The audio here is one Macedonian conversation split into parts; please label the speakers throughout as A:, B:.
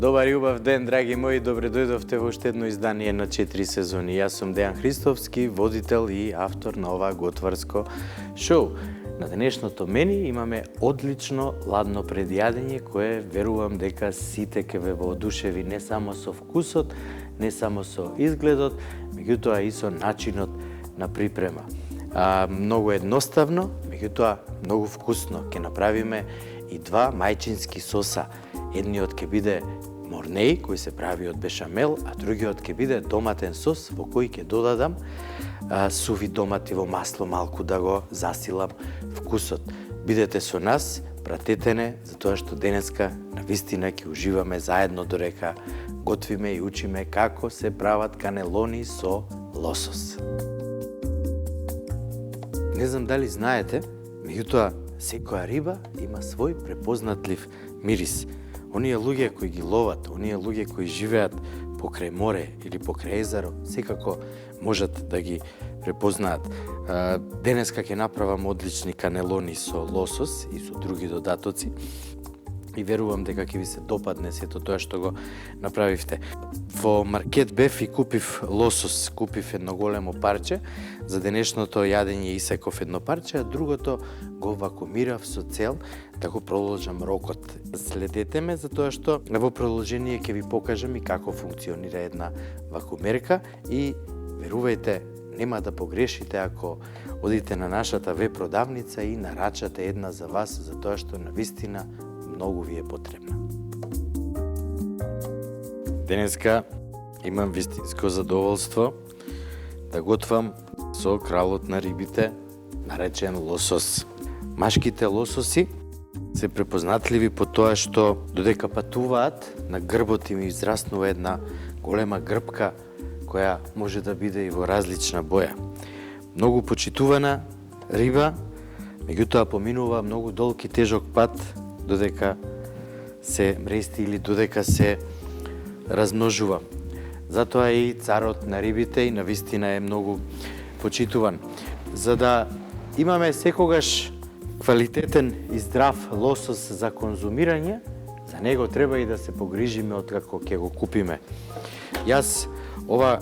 A: Добар и убав ден, драги мои, добре дојдовте во уште едно издание на 4 сезони. Јас сум Дејан Христовски, водител и автор на ова готварско шоу. На денешното мени имаме одлично ладно предјадење кое верувам дека сите ќе ве воодушеви не само со вкусот, не само со изгледот, меѓутоа и со начинот на припрема. Многу едноставно, меѓутоа многу вкусно. Ќе направиме и два мајчински соса. Едниот ќе биде морнеј, кој се прави од бешамел, а другиот ќе биде доматен сос, во кој ќе додадам суви домати во масло малку да го засилам вкусот. Бидете со нас, пратете не, затоа што денеска навистина ќе уживаме заедно додека готвиме и учиме како се прават канелони со лосос. Не знам дали знаете, меѓутоа секоја риба има свој препознатлив мирис. Оние луѓе кои ги ловат, оние луѓе кои живеат покрај море или покрај езеро, секако можат да ги препознаат. Денеска ќе направам одлични канелони со лосос и со други додатоци. И верувам дека ќе ви се допадне сето тоа што го направивте. Во маркет бев и купив лосос, купив едно големо парче. За денешното јадење исеков едно парче, а другото го вакуумирав со цел да го продолжам рокот. Следете ме затоа што во продолжение ќе ви покажам и како функционира една вакуумерка и верувајте, нема да погрешите ако одите на нашата веб продавница и нарачате една за вас, затоа што навистина многу ви е потребна. Денеска имам вистинско задоволство да готвам со кралот на рибите, наречен лосос. Машките лососи се препознатливи по тоа што додека патуваат, на грбот им израснува една голема грбка која може да биде и во различна боја. Многу почитувана риба, меѓутоа поминува многу долг и тежок пат додека се мрести или додека се размножува. Затоа и царот на рибите и навистина е многу почитуван. За да имаме секогаш квалитетен и здрав лосос за конзумирање, за него треба и да се погрижиме откако ќе го купиме. Јас ова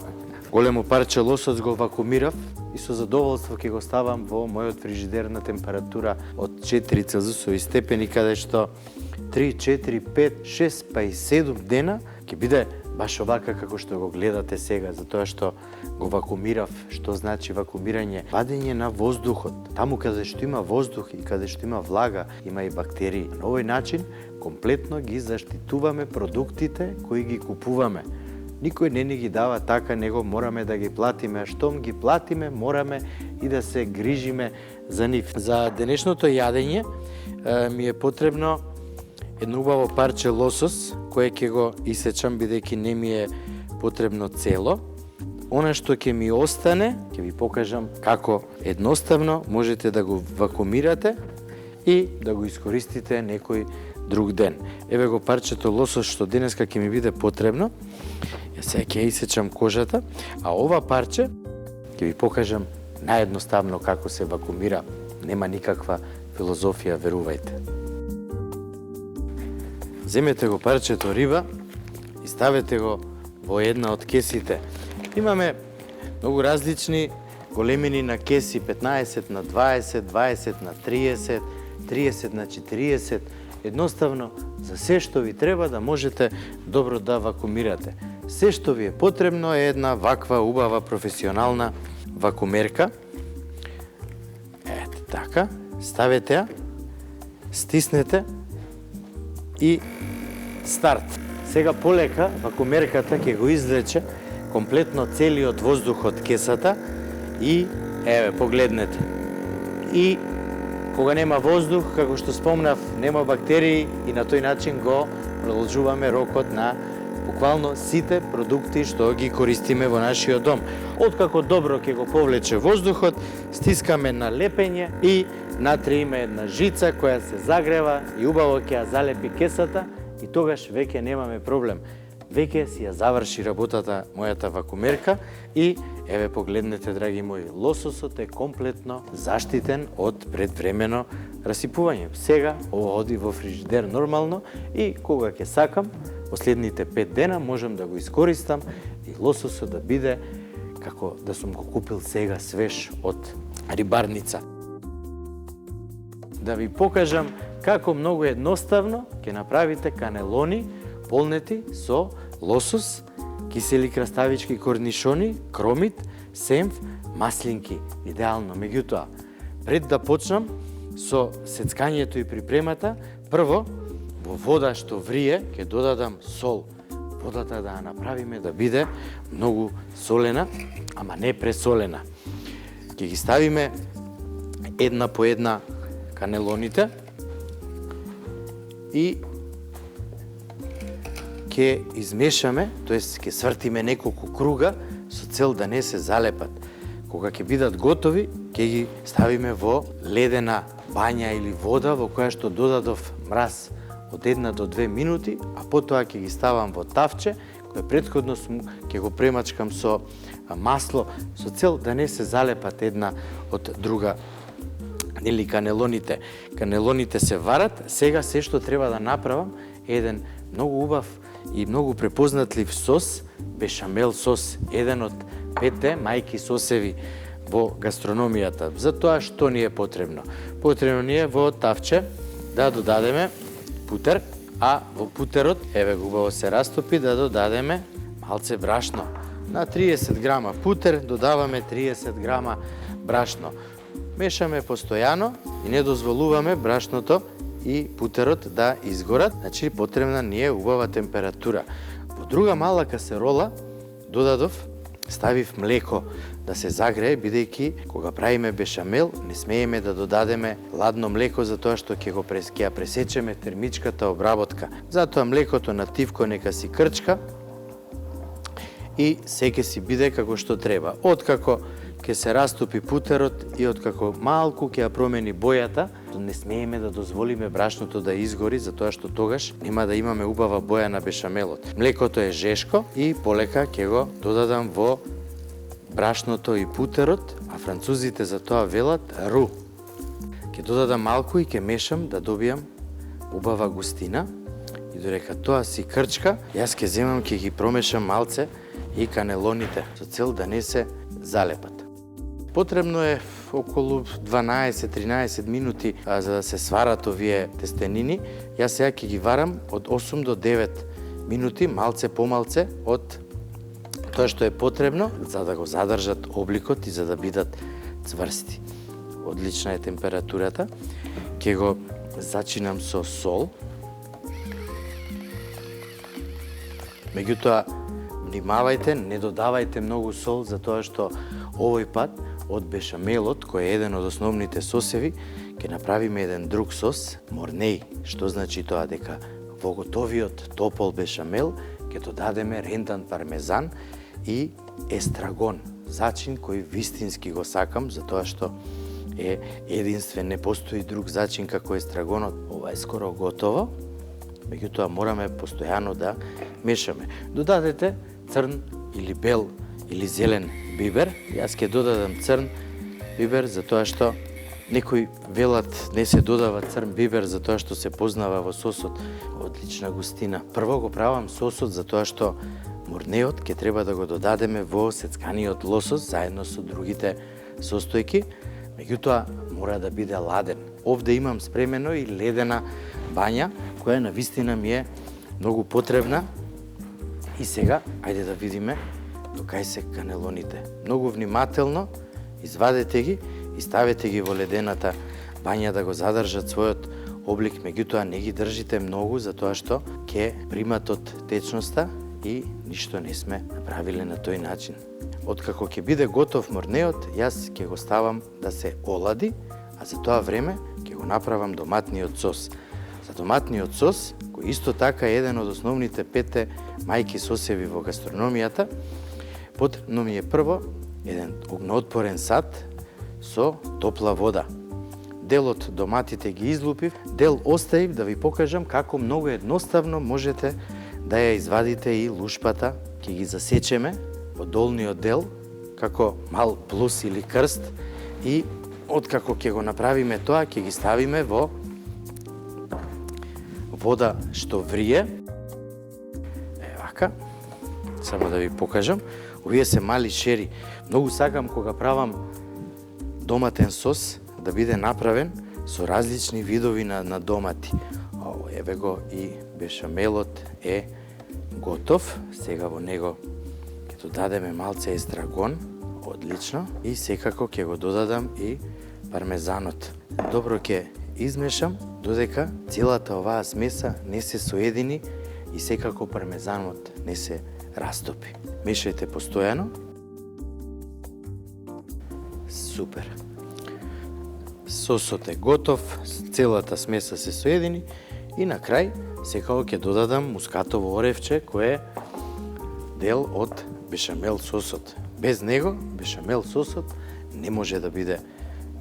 A: големо парче лосос го вакуумирав и со задоволство ќе го ставам во мојот фрижидер на температура од 4 целзиусови степени, каде што 3, 4, 5, 6 па и 7 дена ќе биде баш овака како што го гледате сега, затоа што го вакуумирав. Што значи вакуумирање? Вадење на воздухот. Таму каде што има воздух и каде што има влага, има и бактерии. На овој начин комплетно ги заштитуваме продуктите кои ги купуваме. Никој не ни ги дава така, него мораме да ги платиме, а штом ги платиме, мораме и да се грижиме за нив. За денешното јадење ми е потребно едно убаво парче лосос, кое ќе го исечам бидејќи не ми е потребно цело. Она што ќе ми остане, ќе ви покажам како едноставно можете да го вакуумирате и да го искористите некој друг ден. Еве го парчето лосос што денеска ќе ми биде потребно. Јас сега ќе исечам кожата, а ова парче ќе ви покажам наједноставно како се вакуумира. Нема никаква филозофија, верувајте. Земете го парчето риба и ставете го во една од кесите. Имаме многу различни големини на кеси, 15 на 20, 20 на 30, 30 на 40. Едноставно, за се што ви треба да можете добро да вакуумирате. Се што ви е потребно е една ваква убава професионална вакуумерка. Ете така, ставете ја, стиснете и старт. Сега полека вакуумерката ќе го извлече комплетно целиот воздух од кесата и еве погледнете. И кога нема воздух, како што спомнав, нема бактерии и на тој начин го продолжуваме рокот на буквално сите продукти што ги користиме во нашиот дом. Откако добро ќе го повлече воздухот, стискаме на лепење и натриме една жица која се загрева и убаво ќе ја залепи кесата и тогаш веќе немаме проблем. Веќе си ја заврши работата мојата вакуумерка и еве погледнете, драги мои, лососот е комплетно заштитен од предвремено расипување. Сега ова оди во фрижидер нормално и кога ќе сакам, последните 5 дена можам да го искористам и лососот да биде како да сум го купил сега свеж од рибарница. Да ви покажам како многу едноставно ќе направите канелони полнети со лосос, кисели краставички корнишони, кромит, семф, маслинки. Идеално. Меѓутоа, пред да почнам со сецкањето и припремата, прво во вода што врие ќе додадам сол. Водата да ја направиме да биде многу солена, ама не пресолена. Ќе ги ставиме една по една канелоните и ќе измешаме, тоест ќе свртиме неколку круга со цел да не се залепат. Кога ќе бидат готови, ќе ги ставиме во ледена бања или вода во која што додадов мраз од 1 до 2 минути, а потоа ќе ги ставам во тавче, кое претходно ќе го премачкам со масло, со цел да не се залепат една од друга. Нели канелоните. Канелоните се варат, сега се што треба да направам е еден многу убав и многу препознатлив сос, бешамел сос, еден од 5 мајки сосеви во гастрономијата. За тоа што ни е потребно? Потребно ни е во тавче да додадеме путер, а во путерот, еве убаво се растопи, да додадеме малце брашно. На 30 грама путер додаваме 30 грама брашно. Мешаме постојано и не дозволуваме брашното и путерот да изгорат, значи потребна ни е убава температура. Во друга мала касерола додадов, ставив млеко да се загрее, бидејќи кога правиме бешамел не смееме да додадеме ладно млеко затоа што ќе ја пресечеме термичката обработка. Затоа млекото на тивко нека си крчка и се ќе си биде како што треба. Откако ќе се растопи путерот и откако малку ќе ја промени бојата, не смееме да дозволиме брашното да изгори, затоа што тогаш нема да имаме убава боја на бешамелот. Млекото е жешко и полека ќе го додадам во брашното и путерот, а французите за тоа велат ру. Ќе додадам малку и ќе мешам да добијам убава густина и додека тоа си крчка, јас ќе земам, ќе ги промешам малце и канелоните со цел да не се залепат. Потребно е околу 12-13 минути за да се сварат овие тестенини. Јас сега ќе ги варам од 8 до 9 минути, малце помалце од тоа што е потребно за да го задржат обликот и за да бидат цврсти. Одлична е температурата. Ќе го зачинам со сол. Меѓутоа, внимавајте, не додавајте многу сол, затоа што овој пат од бешамелот, кој е еден од основните сосеви, ќе направиме еден друг сос, морнеј. Што значи тоа? Дека во готовиот топол бешамел ќе додадеме рендан пармезан и естрагон, зачин кој вистински го сакам, затоа што е единствен, не постои друг зачин како естрагонот. Ова е скоро готово, меѓутоа мораме постојано да мешаме. Додадете црн или бел или зелен бибер. Јас ќе додадам црн бибер затоа што некои велат не се додава црн бибер затоа што се познава во сосот одлична густина. Прво го правам сосот затоа што морнеот ќе треба да го додадеме во сецканиот лосос заедно со другите состојки, меѓутоа мора да биде ладен. Овде имам спремено и ледена бања која навистина ми е многу потребна. И сега ајде да видиме до кај се канелоните. Многу внимателно извадете ги и ставете ги во ледената бања да го задржат својот облик, меѓутоа не ги држите многу затоа што ќе примат од течноста и ништо не сме направиле на тој начин. Откако ќе биде готов морнеот, јас ќе го ставам да се олади, а за тоа време ќе го направам доматниот сос. За доматниот сос, кој исто така е еден од основните 5 мајки сосеви во гастрономијата, потребно ми е прво еден огноотпорен сад со топла вода. Дел од доматите ги излупив, дел оставив да ви покажам како многу едноставно можете да ја извадите и лушпата. Ќе ги засечеме во долниот дел како мал плюс или крст и откако ќе го направиме тоа, ќе ги ставиме во вода што врие така, само да ви покажам, овие се мали шери. Многу сакам кога правам доматен сос да биде направен со различни видови на домати. Еве го и бешамелот е готов. Сега во него ќе додадеме малце естрагон, одлично, и секако ќе го додадам и пармезанот. Добро ќе измешам додека целата оваа смеса не се соедини и секако пармезанот не се растопи. Мешајте постојано. Супер. Сосот е готов, целата смеса се соедини и на крај секако ќе додадам мускатово оревче кое е дел од бешамел сосот. Без него бешамел сосот не може да биде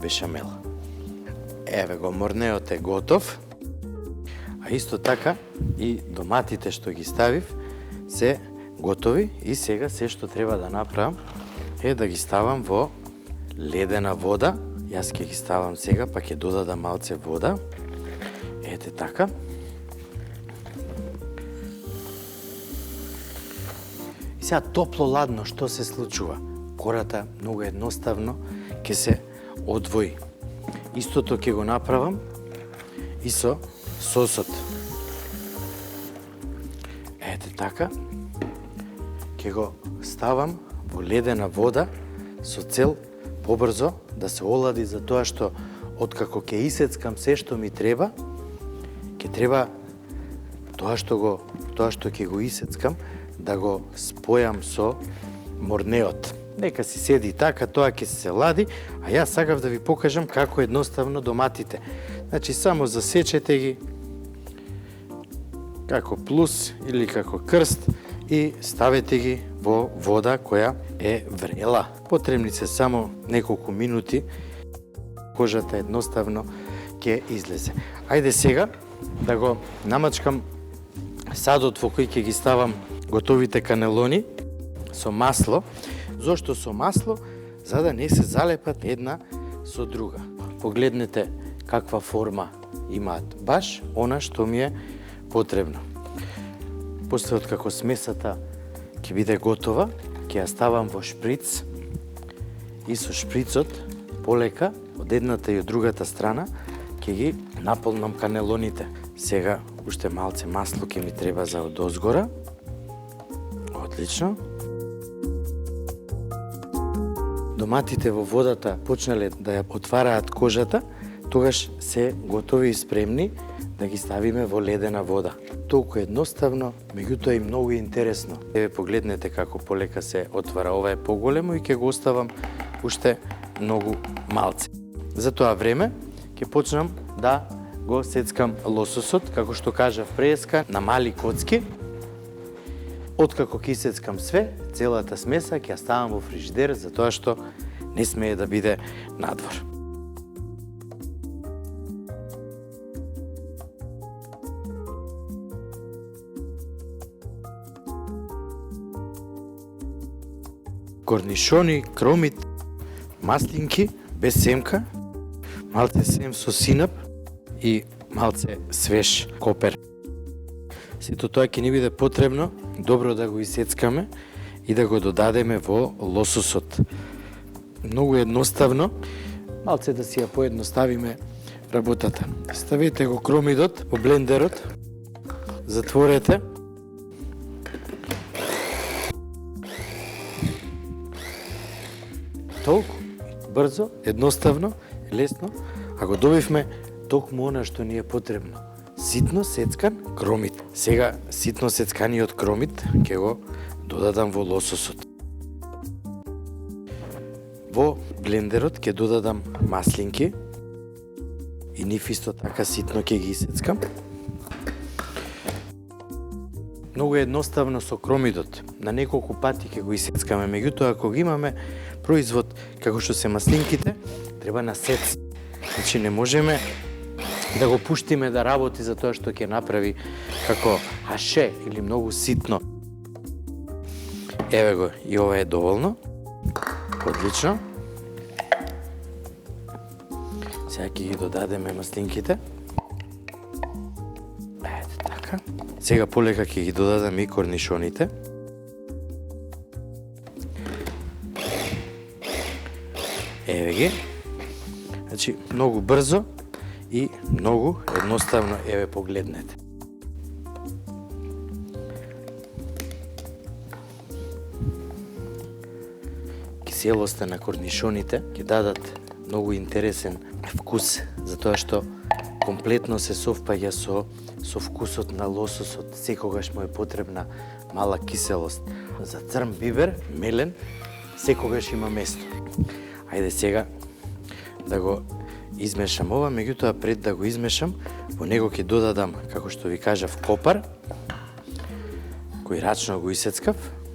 A: бешамел. Еве го, морнеот е готов. А исто така и доматите што ги ставив се готови и сега се што треба да направам е да ги ставам во ледена вода. Јас ќе ги ставам сега, па ќе додадам малце вода. Ете така. И сега топло-ладно, што се случува? Кората многу едноставно ќе се одвои. Истото ќе го направам и со сосот. Ете така. Ќе го ставам во ледена вода со цел побрзо да се олади, за тоа што откако ќе исецкам се што ми треба, ќе треба тоа што ќе го исецкам да го спојам со морнеот. Нека си седи така, тоа ќе се лади, а јас сакав да ви покажам како едноставно доматите. Значи само засечете ги како плюс или како крст и ставете ги во вода која е врела. Потребни се само неколку минути, кожата едноставно ќе излезе. Ајде сега да го намачкам садот во кој ќе ги ставам готовите канелони со масло. Зошто со масло? За да не се залепат една со друга. Погледнете каква форма имаат. Баш она што ми е потребно. После откако смесата ќе биде готова, ќе ја ставам во шприц и со шприцот полека од едната и од другата страна ќе ги наполнам канелоните. Сега уште малце масло ќе ми треба за одозгора. Одлично. Доматите во водата почнале да ја отвараат кожата, тогаш се готови и спремни да ги ставиме во ледена вода. Толку едноставно, меѓутоа и многу интересно. Еве погледнете како полека се отвара, ова е поголемо и ќе го оставам уште многу малце. За тоа време ќе почнам да го сецкам лососот, како што кажав преска, на мали коцки. Откако ќе сецкам све, целата смеса ќе ја ставам во фрижидер, затоа што не смее да биде надвор. Корнишони, кромит, маслинки без семка, малце сем со синап и малце свеж копер. Сето тоа ќе ни биде потребно добро да го исецкаме и да го додадеме во лососот. Многу едноставно, малце да си ја поедноставиме работата. Ставете го кромидот во блендерот, затворете. Толку брзо, едноставно, лесно, а го добивме токму она што ни е потребно. Ситно сецкан кромит. Сега ситно сецканиот кромит ќе го додадам во лососот. Во блендерот ќе додадам маслинки и нив исто така ситно ќе ги исецкам. Многу едноставно со кромидот. На неколку пати ќе го исецкаме, меѓутоа ако ги имаме производ како што се маслинките, треба на сец. Значи не можеме да го пуштиме да работи за тоа што ќе направи како хаше или многу ситно. Еве го, и ова е доволно. Одлично. Сега ќе ги додадеме маслинките. Ете така. Така, сега полека ќе ги додадам и корнишоните. Еве ги. Значи, многу брзо и многу едноставно, еве погледнете. Киселоста на корнишоните ќе дадат многу интересен вкус, затоа што комплетно се совпаѓа со вкусот на лососот. Секогаш му е потребна мала киселост. За црн бибер, мелен, секогаш има место. Ајде сега да го измешам ова, меѓутоа пред да го измешам, во него ќе додадам, како што ви кажав, копар, кој рачно го исецкав,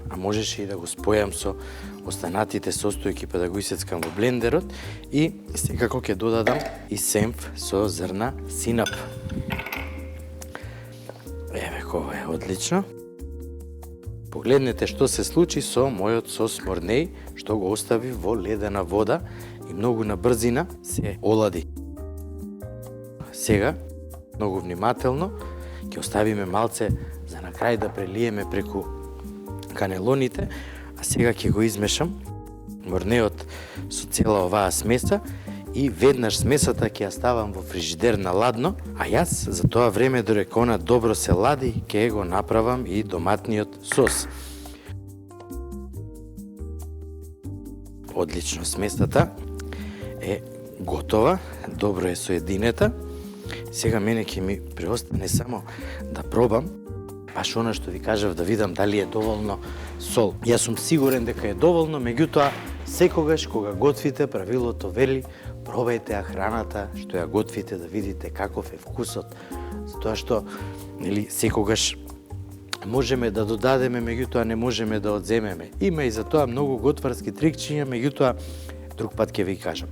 A: а можеше и да го спојам со останатите состојки па да го исецкам во блендерот, и секако ќе додадам и сенф со зрна синап. Еве, ова е одлично. Погледнете што се случи со мојот сос морнеј, што го остави во ледена вода и многу на брзина се олади. Сега, многу внимателно, ќе оставиме малце за на крај да прелиеме преку канелоните, а сега ќе го измешам морнеот со цела оваа смеса и веднаш смесата ќе ја ставам во фрижидер на ладно, а јас за тоа време додека она добро се лади, ќе го направам и доматниот сос. Одлично, смесата е готова, добро е соединета. Сега мене ќе ми преостане само да пробам, баш она што ви кажав, да видам дали е доволно сол. Јас сум сигурен дека е доволно, меѓутоа секогаш кога готвите, правилото вели, пробајте ја храната што ја готвите, да видите каков е вкусот. Затоа што секогаш можеме да додадеме, меѓутоа не можеме да одземеме. Има и за тоа многу готварски трикчиња, меѓутоа друг пат ќе ви кажам.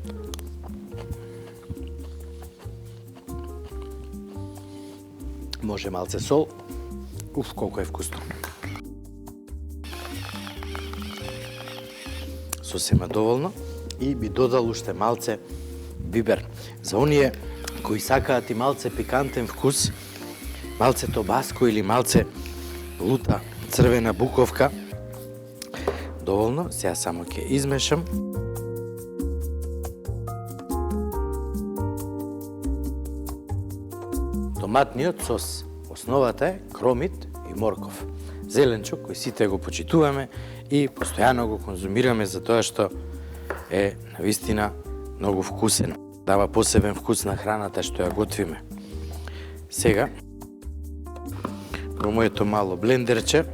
A: Може малце сол. Уф, колко е вкусно. Сосема доволно и би додал уште малце бибер. За оние кои сакаат и малце пикантен вкус, малце тобаско или малце лута црвена буковка, доволно. Сега само ќе измешам. Томатниот сос. Основата е кромит и морков. Зеленчук кој сите го почитуваме и постојано го конзумираме за тоа што е навистина многу вкусен. Дава посебен вкус на храната што ја готвиме. Сега, во моето мало блендерче,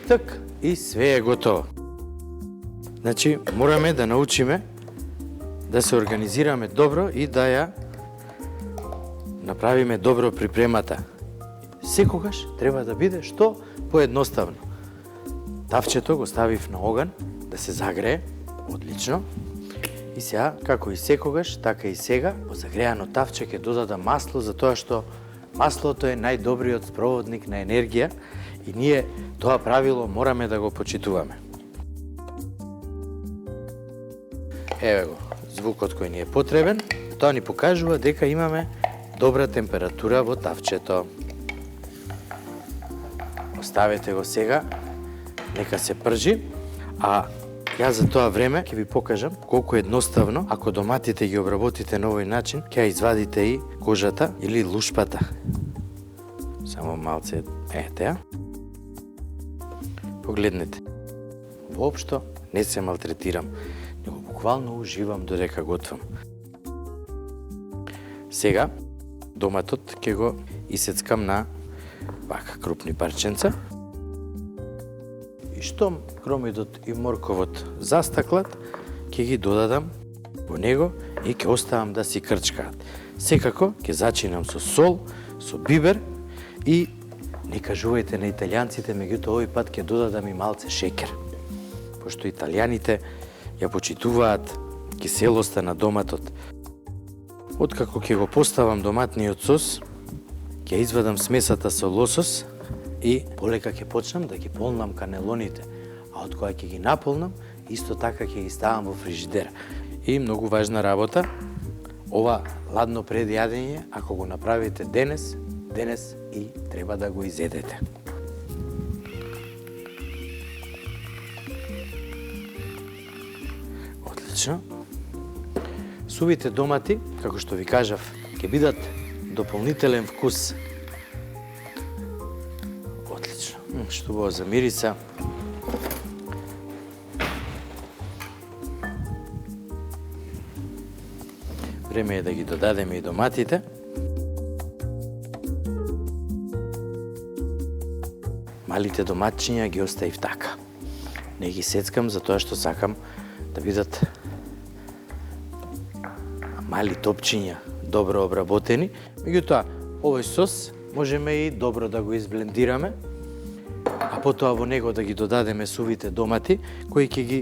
A: так, и све е готово. Значи, мораме да научиме да се организираме добро и да ја направиме добро припремата. Секогаш треба да биде што поедноставно. Тавчето го ставив на оган да се загрее, одлично. И сега, како и секогаш, така и сега, во загреано тавче ќе додадам масло, затоа што маслото е најдобриот спроводник на енергија и ние тоа правило мораме да го почитуваме. Еве го, звукот кој ни е потребен, тоа ни покажува дека имаме добра температура во тавчето. Оставете го сега, нека се пржи, а јас за тоа време ќе ви покажам колку едноставно, ако доматите ги обработите на овој начин, ќе ја извадите и кожата или лушпата. Само малце, ете ја. Погледнете. Воопшто не се малтретирам, него буквално уживам додека готвам. Сега, доматот ќе го исецкам на вака крупни парченца. И штом кромидот и морковот застаклат, ќе ги додадам во него и ќе оставам да си крчкаат. Секако ќе зачинам со сол, со бибер и не кажувајте на италијанците, меѓутоа овој пат ќе додадам и малце шекер. Пошто италијаните ја почитуваат киселоста на доматот. Откако ќе го поставам доматниот сос, ќе извадам смесата со лосос и полека ќе почнам да ги полнам канелоните. А од кога ќе ги наполнам, исто така ќе ги ставам во фрижидер. И многу важна работа, ова ладно пред јадење, ако го направите денес и треба да го изедете. Отлично. Сувите домати, како што ви кажав, ќе бидат дополнителен вкус. Отлично. Што убаво за мириса. Време е да ги додадеме и доматите. Малите доматчиња ги оставив така. Не ги сецкам затоа што сакам да бидат мали топчиња, добро обработени. Меѓутоа, овој сос можеме и добро да го изблендираме, а потоа во него да ги додадеме сувите домати, кои ќе ги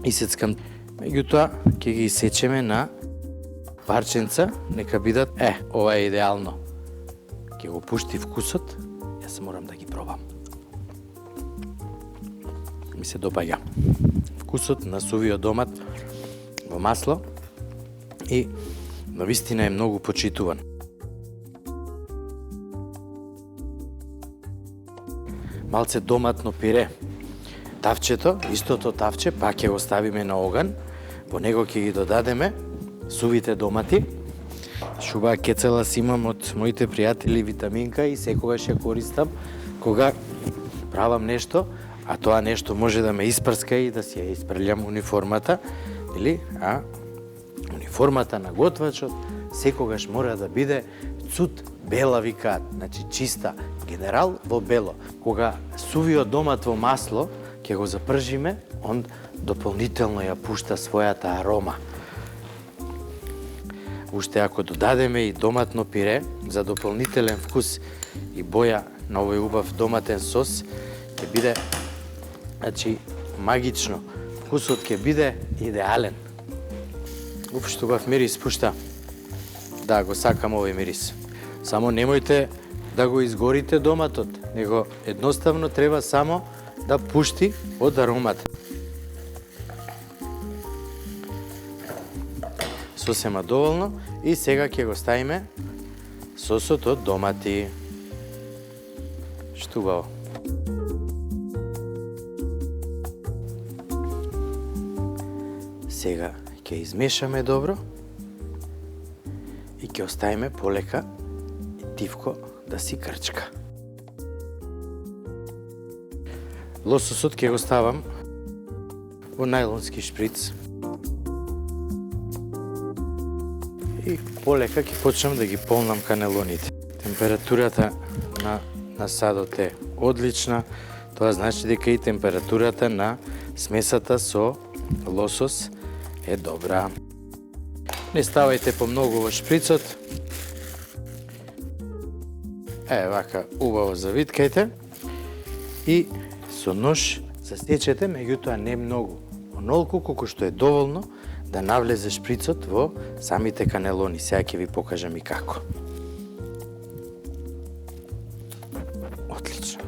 A: исецкам. Меѓутоа, ќе ги исечеме на парченца, нека бидат, ова е идеално. Ќе го пушти вкусот, јас морам да ги пробам. Ми се допаѓа вкусот на сувиот домат во масло и навистина е многу почитуван. Малце доматно пире. Тавчето, истото тавче, пак ќе го ставиме на оган, во него ќе ги додадеме сувите домати. Шуба кецела си имам од моите пријатели витаминка и секогаш ја користам кога правам нешто, а тоа нешто може да ме испрска и да си ја испрлјам униформата, или униформата на готвачот секогаш мора да биде цуд бела, викаат, значи чиста, генерал во бело. Кога сувиот домат во масло ќе го запржиме, он дополнително ја пушта својата арома. Уште ако додадеме и доматно пире за дополнителен вкус и боја на овој убав доматен сос, ќе биде, значи, магично. Вкусот ќе биде идеален. Упшто убав мирис пушта. Да, го сакам овој мирис. Само немојте да го изгорите доматот, него едноставно треба само да пушти од аромат. Сосема доволно и сега ќе го ставиме сосот од домати. Што убаво. Сега ќе измешаме добро и ќе оставиме полека и тивко да си крчка. Лососот ќе го ставам во најлонски шприц и полека ќе почнам да ги полнам канелоните. Температурата на садот е одлична, тоа значи дека и температурата на смесата со лосос е добра. Не ставајте помногу во шприцот. Вака, убаво завиткајте и со нож засечете, меѓутоа не многу. Онолку колку што е доволно да навлезе шприцот во самите канелони. Сега ќе ви покажам и како. Отлично.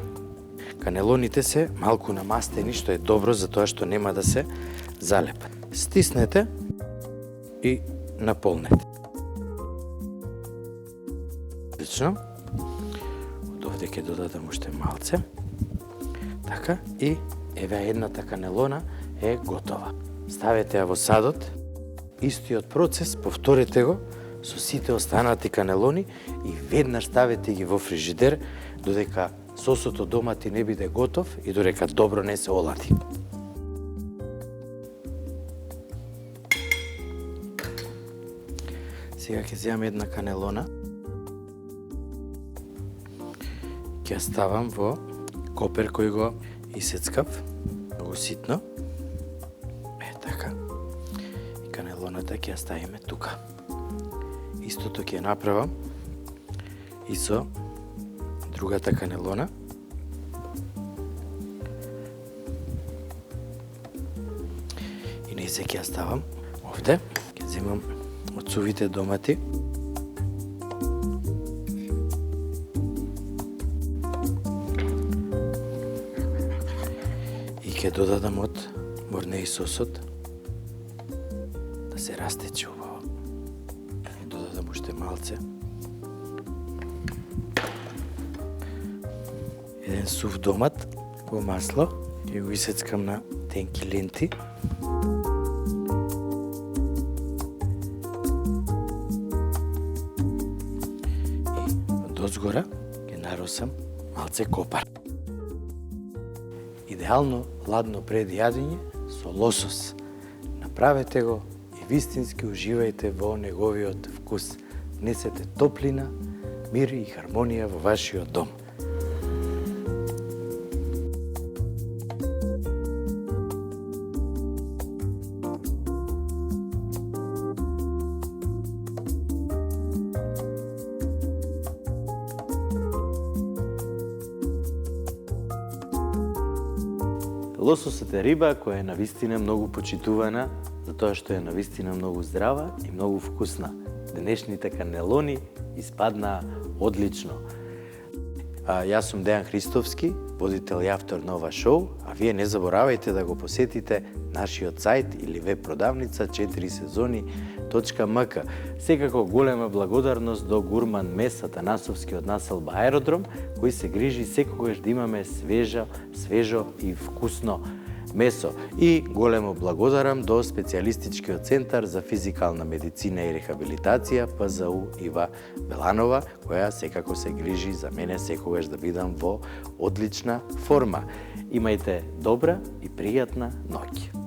A: Канелоните се малку намастени, што е добро затоа што нема да се залепат. Стиснете и наполнете. Отлично. Од овде ќе додадам уште малце. Така, и еве едната канелона е готова. Ставете ја во садот, истиот процес, повторете го со сите останати канелони и веднаш ставете ги во фрижидер, додека сосот од домати не биде готов и додека добро не се олади. Сега ќе земам една канелона, ќе ја ставам во копер кој го исецкав, многу ситно. Така. И канелоната ќе ја ставиме тука. Истото ќе ја направам и со другата канелона. И нејзе ќе ја ставам овде. Ќе земам од сувите домати. И ќе додадам од морнеи сосот. се растече убаво. Додадам уште малце. Еден сув домат во масло и го исецкам на тенки ленти. И дозгора ќе наросам малце копар. Идеално ладно пред јадење со лосос. Направете го и вистински уживајте во неговиот вкус. Внесете топлина, мир и хармонија во вашиот дом. Лососот е риба која е навистина многу почитувана, затоа што е навистина многу здрава и многу вкусна. Денешните канелони испаднаа одлично. Јас сум Дејан Христовски, водител и автор на ова шоу, а вие не заборавајте да го посетите нашиот сајт или веб продавница 4сезони.мк. Секако голема благодарност до Гурман Мес Атанасовски од населба Аеродром, кој се грижи секогаш да имаме свежо и вкусно месо. И големо благодарам до Специјалистичкиот центар за физикална медицина и рехабилитација ПЗУ Ива Беланова, која секако се грижи за мене секогаш да бидам во одлична форма. Имајте добра и пријатна ноќ.